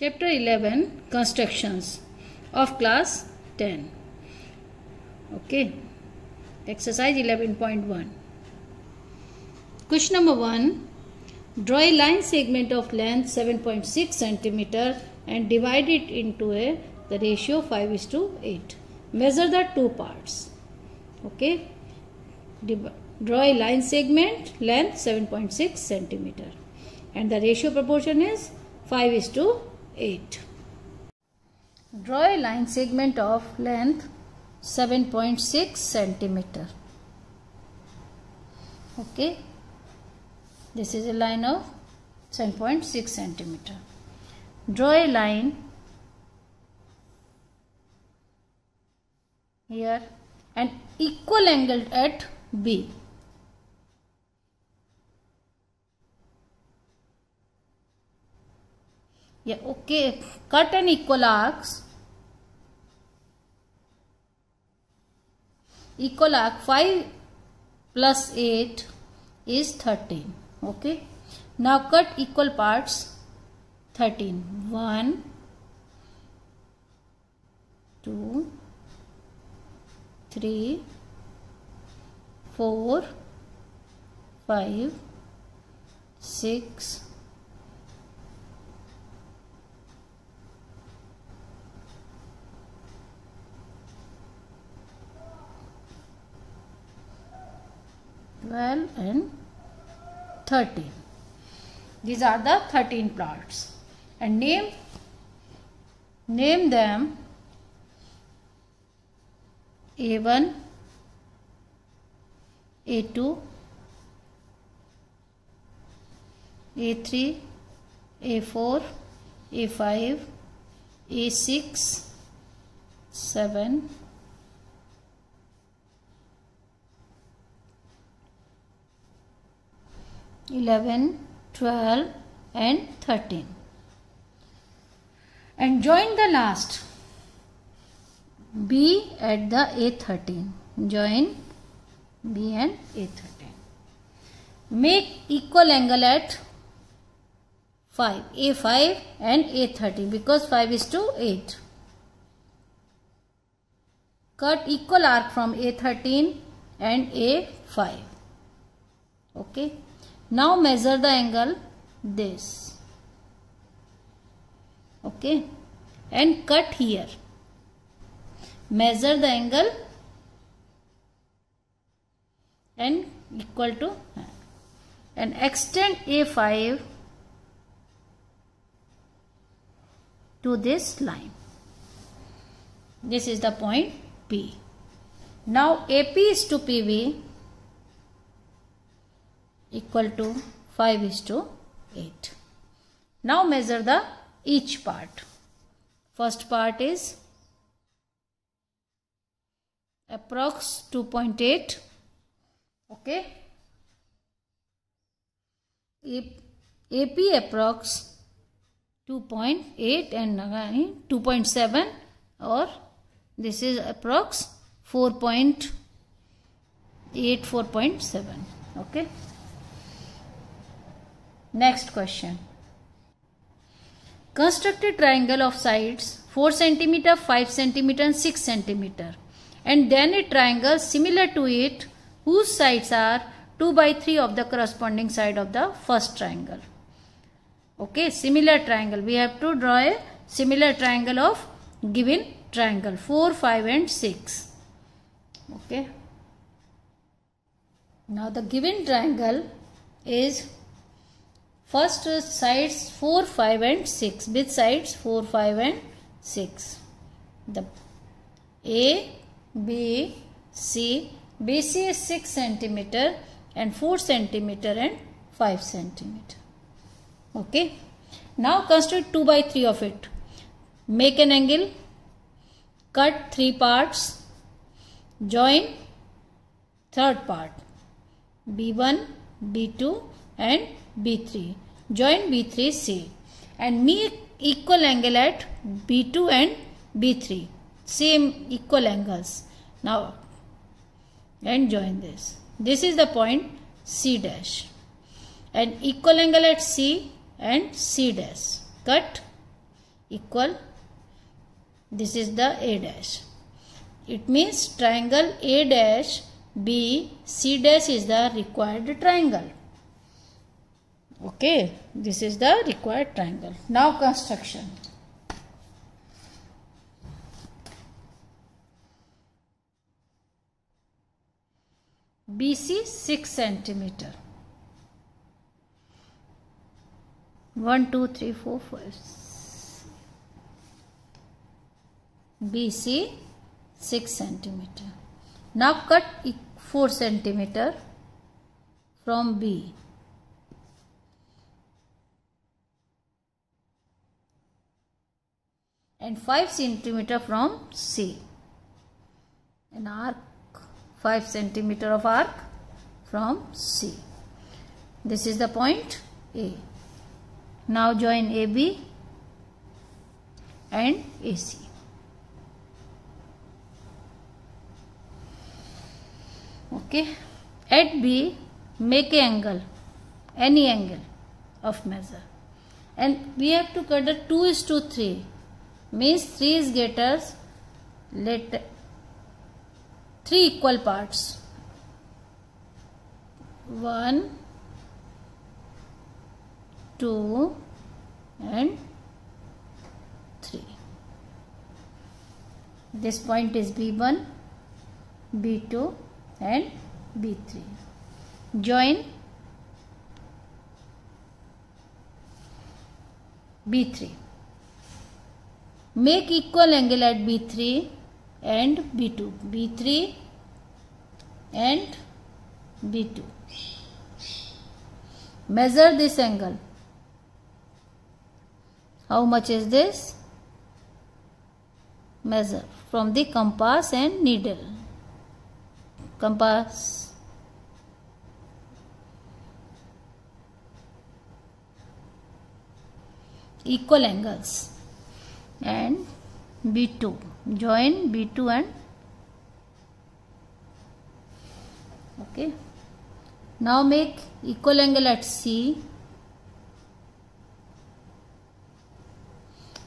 Chapter 11 Constructions of Class 10. Okay. Exercise 11.1. Question number 1. Draw a line segment of length 7.6 cm and divide it into the ratio 5:8. Measure the two parts. Okay. Draw a line segment length 7.6 cm and the ratio proportion is 5:8. Draw a line segment of length 7.6 cm. Okay. This is a line of 7.6 cm. Draw a line here and equal angle at B. Yeah, okay. Cut an equal arcs. Equal arc 5 plus 8 is 13. Okay. Now cut equal parts 13. 1, 2, 3, 4, 5, 6, 12 and 13. These are the 13 parts, and name them A1, A2, A3, A4, A5, A6, 7, 11, 12 and 13, and join the last B at the A13. Join B and A13. Make equal angle at 5, A5 and A13, because 5:8. Cut equal arc from A13 and A5. Okay. Now measure the angle this. Okay. And cut here. Measure the angle and equal to, and extend A5 to this line. This is the point P. Now AP is to PB equal to 5:8. Now measure the each part. First part is approx 2.8. Okay. AP approx 2.8 and 2.7, or this is approx 4.8, 4.7. Okay. Next question. Construct a triangle of sides 4 cm, 5 cm and 6 cm, and then a triangle similar to it whose sides are 2/3 of the corresponding side of the first triangle. Okay, similar triangle. We have to draw a similar triangle of given triangle 4, 5 and 6. Okay. Now the given triangle is first sides 4, 5 and 6. With sides 4, 5 and 6. The A, B, C. BC is 6 cm and 4 cm and 5 cm. Okay. Now construct 2/3 of it. Make an angle. Cut 3 parts. Join third part. B1, B2 and B3. Join B3C and make equal angle at B2 and B3. Same equal angles. Now and join this. This is the point C dash. And equal angle at C and C dash. Cut equal. This is the A dash. It means triangle A dash B C dash is the required triangle. Okay, this is the required triangle. Now construction. BC 6 centimeter. 1, 2, 3, 4, 5. BC 6 centimeter. Now cut 4 centimeter from B. And 5 centimeter from C. An arc, 5 centimeter of arc from C. This is the point A. Now join AB and AC. Okay. At B, make an angle, any angle of measure. And we have to cut a 2:3. Means 3 is greater. Let 3 equal parts. 1, 2 and 3. This point is B1, B2 and B3. Join B3. Make equal angle at B3 and B2. B3 and B2. Measure this angle. How much is this? Measure from the compass and needle. Compass. Equal angles. And B2. Join B2 and okay. Now make equal angle at C.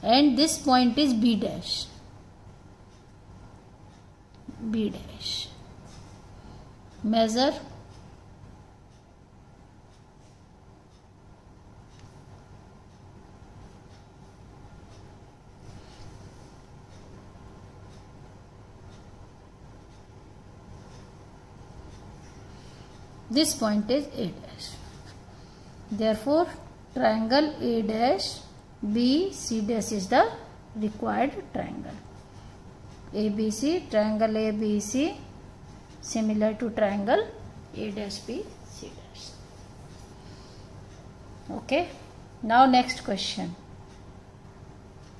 And this point is B dash. B dash. Measure. This point is A dash. Therefore, triangle A dash B C dash is the required triangle. ABC, triangle ABC, similar to triangle A dash B C dash. Okay. Now next question.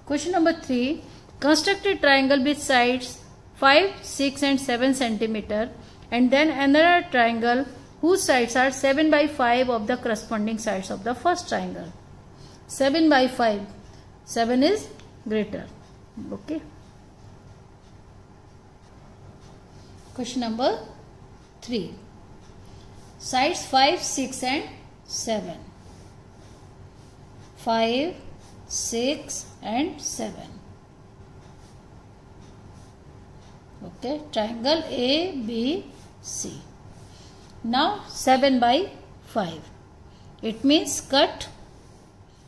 Question number 3. Construct a triangle with sides 5, 6 and 7 centimeter and then another triangle whose sides are 7 by 5 of the corresponding sides of the first triangle. 7 by 5. 7 is greater. Okay. Question number 3. Sides 5, 6 and 7. 5, 6 and 7. Okay. Triangle ABC. Now 7 by 5. It means cut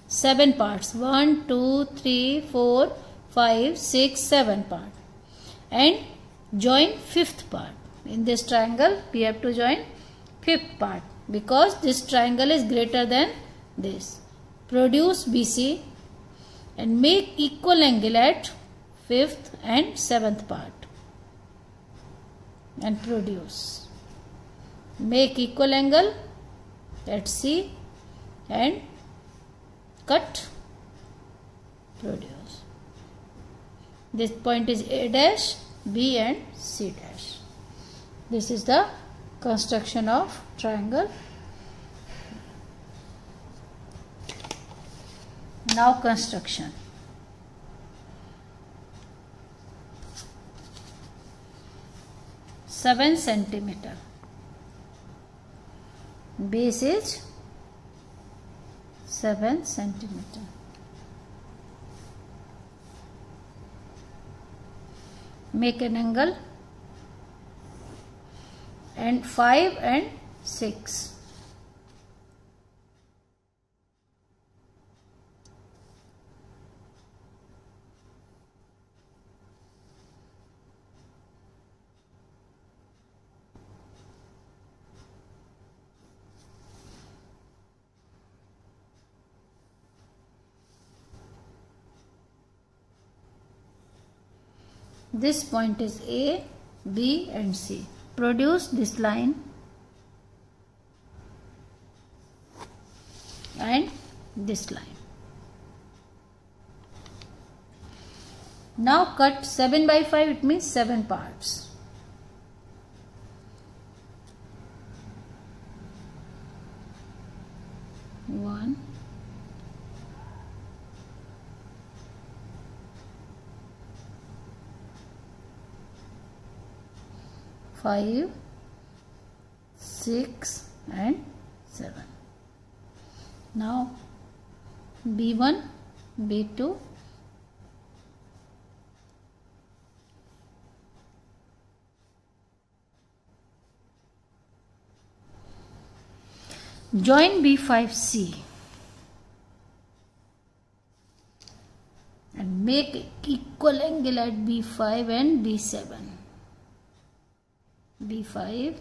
7 parts. 1, 2, 3, 4, 5, 6, 7 part. And join 5th part. In this triangle we have to join 5th part because this triangle is greater than this. Produce BC and make equal angle at 5th and 7th part. And produce. Make equal angle at C and cut, produce. This point is A dash, B and C dash. This is the construction of triangle. Now construction. Seven centimeter. Base is 7 centimeter. make an angle, and 5 and 6. This point is A, B and C. Produce this line and this line. Now cut 7 by 5, it means 7 parts. One, 5, 6 and 7. Now B1, B2, join B5C and make equal angle at B5 and B7. B5,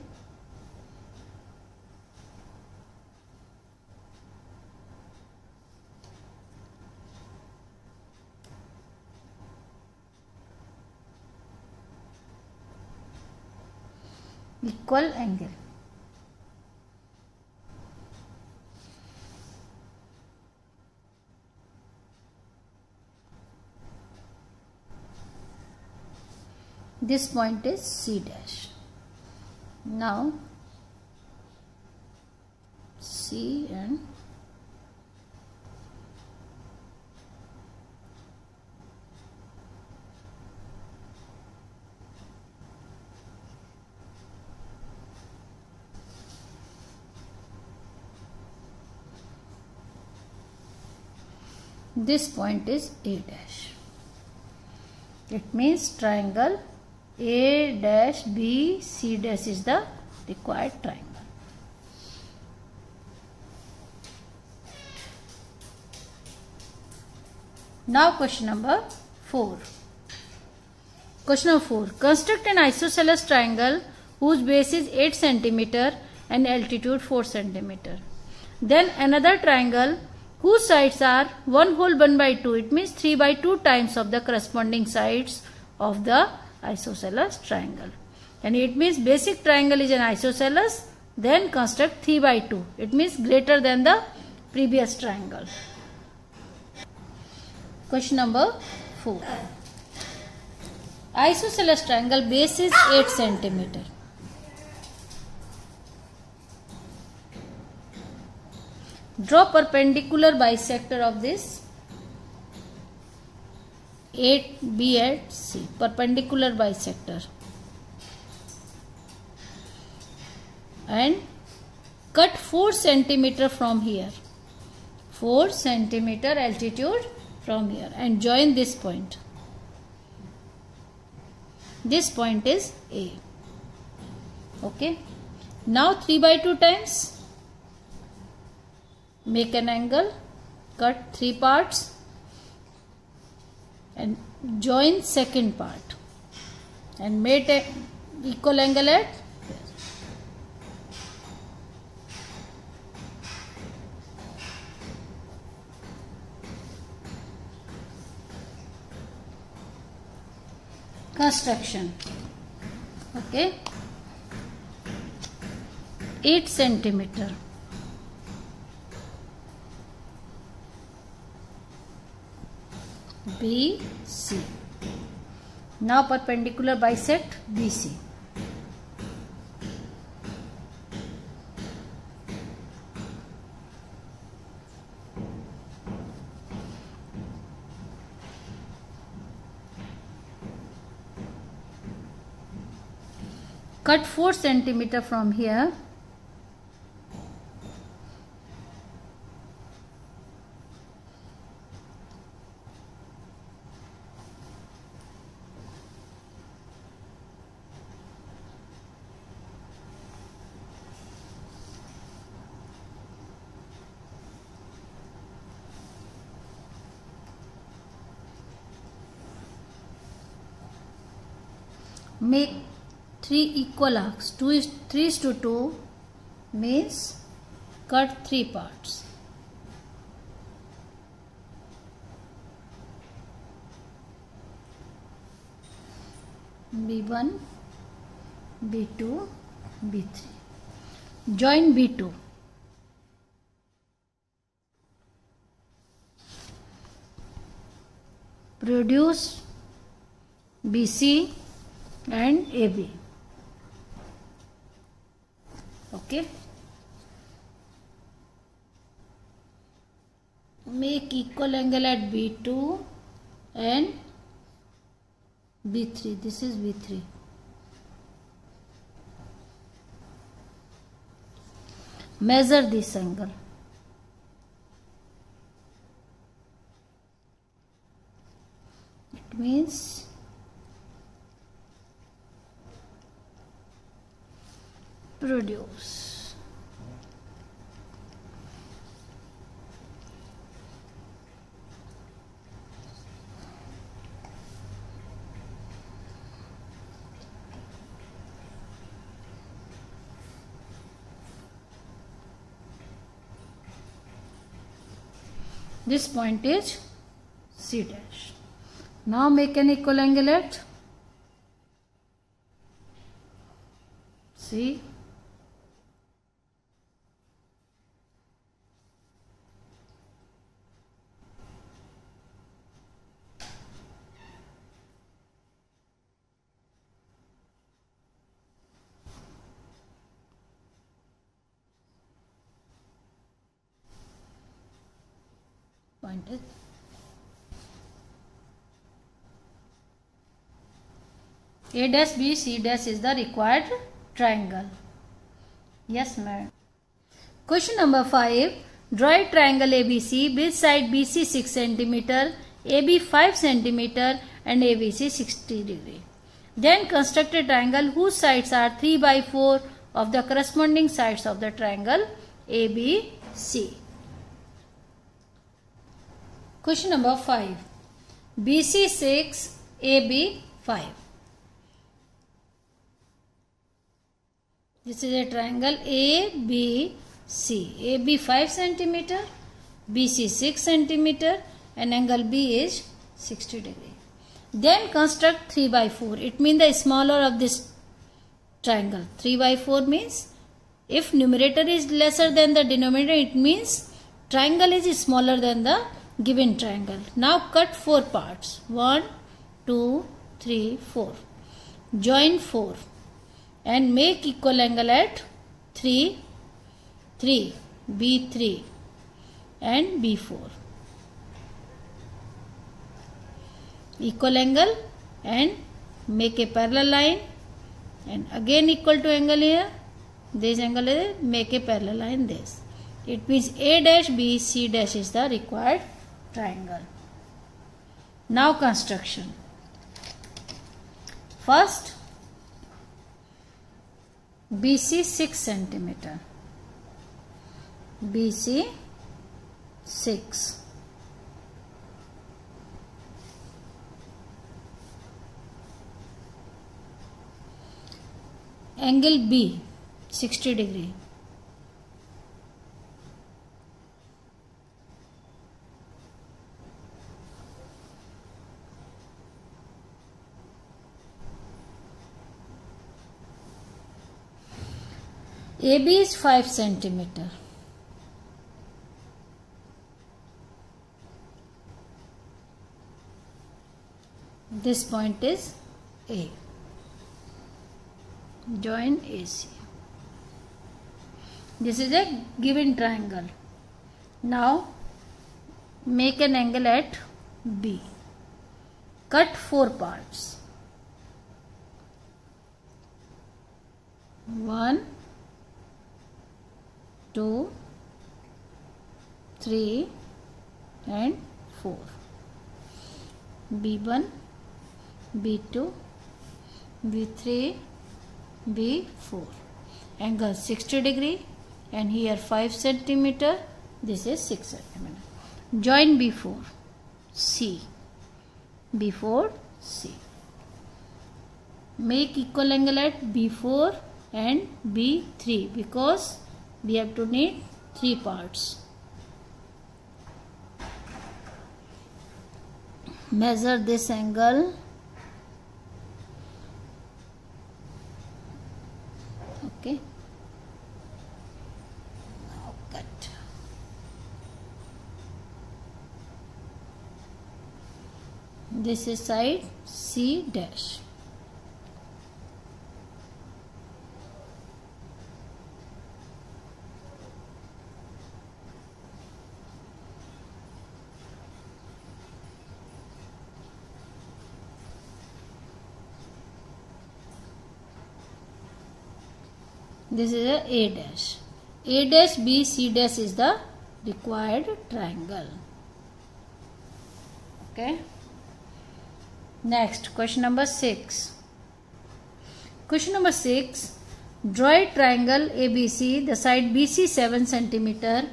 equal angle. This point is C dash. Now C and this point is A dash. It means triangle A dash B C dash is the required triangle. Now question number 4. Question number 4. Construct an isosceles triangle whose base is 8 cm and altitude 4 cm. Then another triangle whose sides are 1 whole 1 by 2. It means 3 by 2 times of the corresponding sides of the isosceles triangle. And it means basic triangle is an isosceles, then construct 3 by 2. It means greater than the previous triangle. Question number 4. Isosceles triangle base is 8 cm. Draw perpendicular bisector of this 8B at C. Perpendicular bisector. And cut 4 cm from here. 4 cm altitude from here. And join this point. This point is A. Okay. Now 3 by 2 times. Make an angle, cut 3 parts and join second part and make an equal angle at construction. Okay, 8 cm. BC. Now perpendicular bisect BC. Cut 4 cm from here. make 3 equal arcs. 3:2 means cut 3 parts. B1, B2, B3. Join B2. Produce BC and AB. Okay. Make equal angle at B2 and B3. This is B3. Measure this angle. It means produce. This point is C dash. Now make an equal angle at C. Point is A dash B C dash is the required triangle. Yes, ma'am. Question number 5. Draw a triangle ABC with side BC 6 cm, AB 5 cm and ABC 60 degree. Then construct a triangle whose sides are 3/4 of the corresponding sides of the triangle ABC. Question number 5. BC 6, AB 5. This is a triangle ABC. AB 5 cm, BC 6 cm and angle B is 60 degree. Then construct 3/4. It means the smaller of this triangle. 3/4 means if numerator is lesser than the denominator, it means triangle is smaller than the given triangle. Now cut 4 parts. 1, 2, 3, 4. Join 4 and make equal angle at 3, B3 and B4. Equal angle and make a parallel line and again equal to angle here. This angle is make a parallel line this. It means A dash B C dash is the required triangle. Now construction. First BC 6 cm. BC 6. Angle B 60 degree. AB is 5 cm. This point is A. Join AC. This is a given triangle. Now make an angle at B. Cut 4 parts. 1, 2, 3 and 4. B1, B2, B3, B4. Angle 60 degree and here 5 cm. This is 6 cm. Join B4, C. B4, C. make equal angle at B4 and B3 because we have to need 3 parts. Measure this angle. Okay. Now cut. This is side C dash. This is a dash. A dash, B, C dash is the required triangle. Okay. Next, question number 6. Question number 6. Draw a triangle ABC, the side BC 7 cm,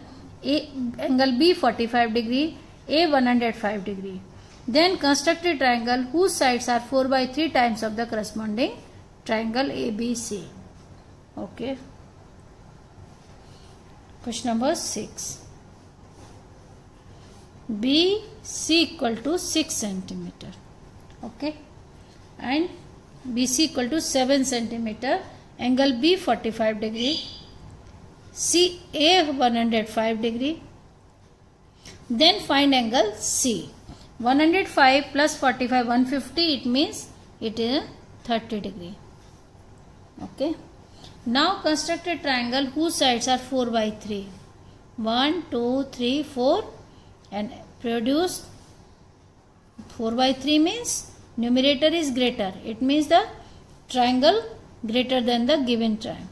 angle B 45 degree, A 105 degree. Then construct a triangle whose sides are 4/3 times of the corresponding triangle ABC. Okay. Question number 6. BC equal to 6 cm. Okay. And BC equal to 7 cm. Angle B 45 degree. CA 105 degree. Then find angle C. 105 plus 45 150. It means it is 30 degree. Okay. Now construct a triangle whose sides are 4/3. 1, 2, 3, 4 and produce 4/3 means numerator is greater. It means the triangle greater than the given triangle.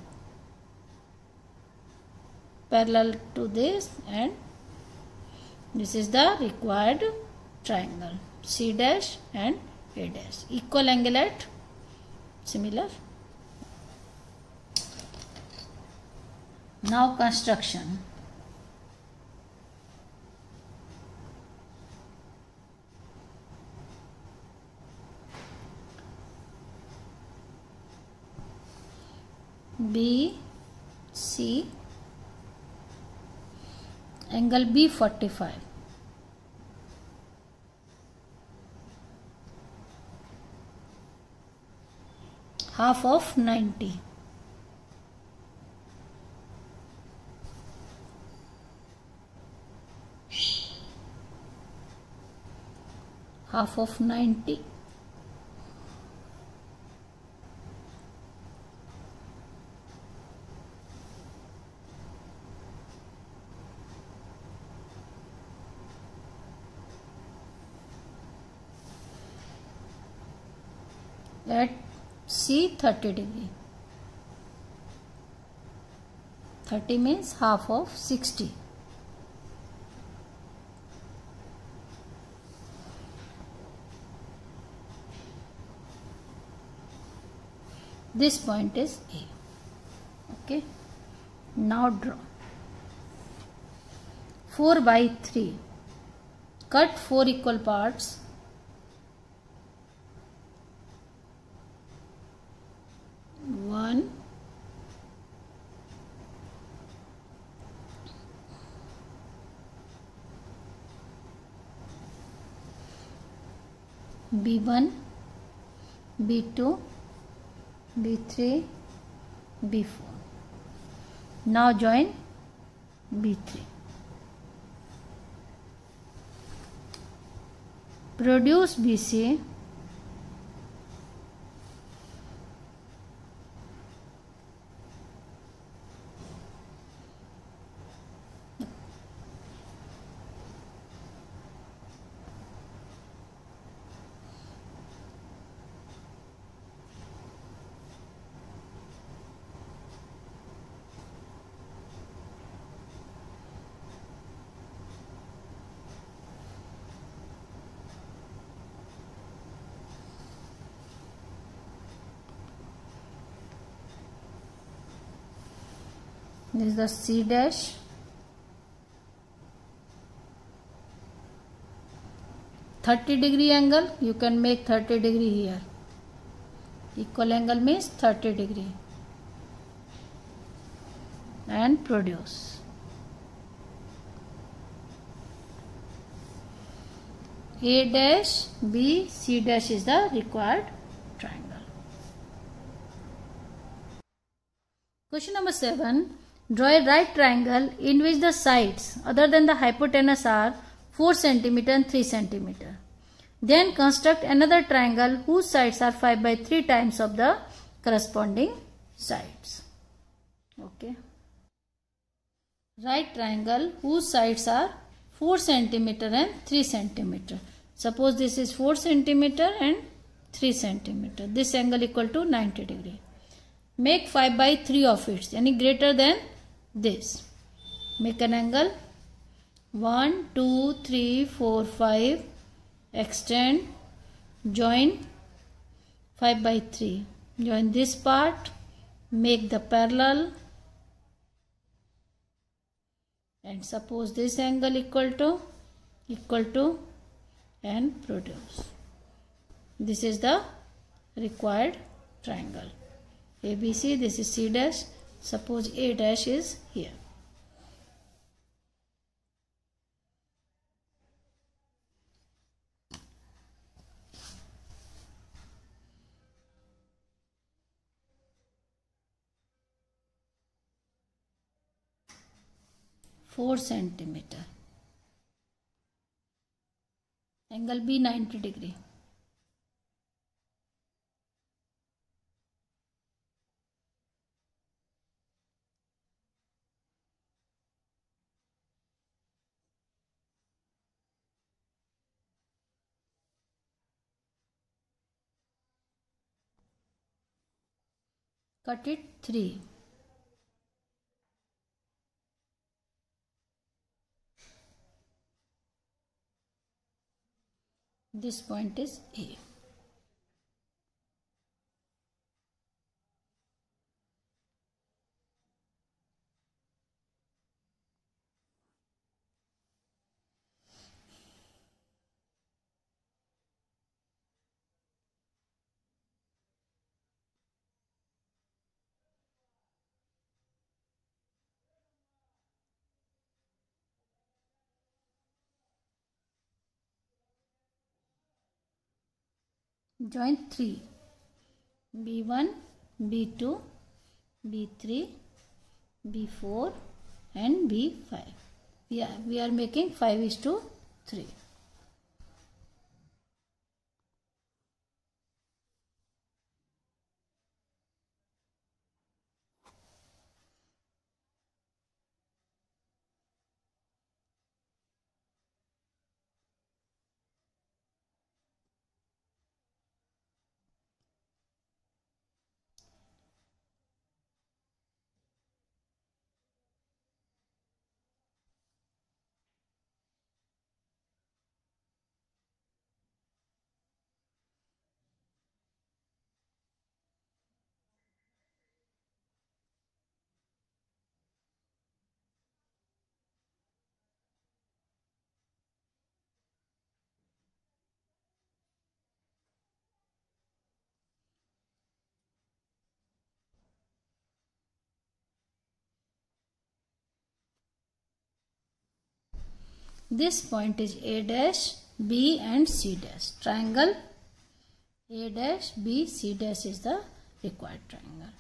Parallel to this, and this is the required triangle. C dash and A dash. Equal angle at similar. Now construction. B, C, angle B 45. Half of 90. Half of 90. At C 30 degree. 30 means half of 60. This point is A. Okay. Now draw. 4/3. Cut 4 equal parts. One, B1, B2, B3, B4. Now join B3. Produce BC. This is the C dash. (30 degree angle), you can make 30 degree here. Equal angle means 30 degree. And produce. A dash, B, C dash is the required triangle. Question number 7. Draw a right triangle in which the sides other than the hypotenuse are 4 cm and 3 cm. Then construct another triangle whose sides are 5/3 times of the corresponding sides. Okay. Right triangle whose sides are 4 cm and 3 cm. Suppose this is 4 cm and 3 cm. This angle equal to 90 degree. Make 5/3 of it, any greater than this. Make an angle 1, 2, 3, 4, 5. Extend, join 5/3. Join this part, make the parallel, and suppose this angle equal to and produce. This is the required triangle. ABC, this is C dash. Suppose A dash is here. Four centimeter. Angle B 90 degree. Cut it 3. This point is A. Join 3. B1, B2, B3, B4 and B5. We are making 5:3. This point is A dash, B and C dash. Triangle A dash, B, C dash is the required triangle.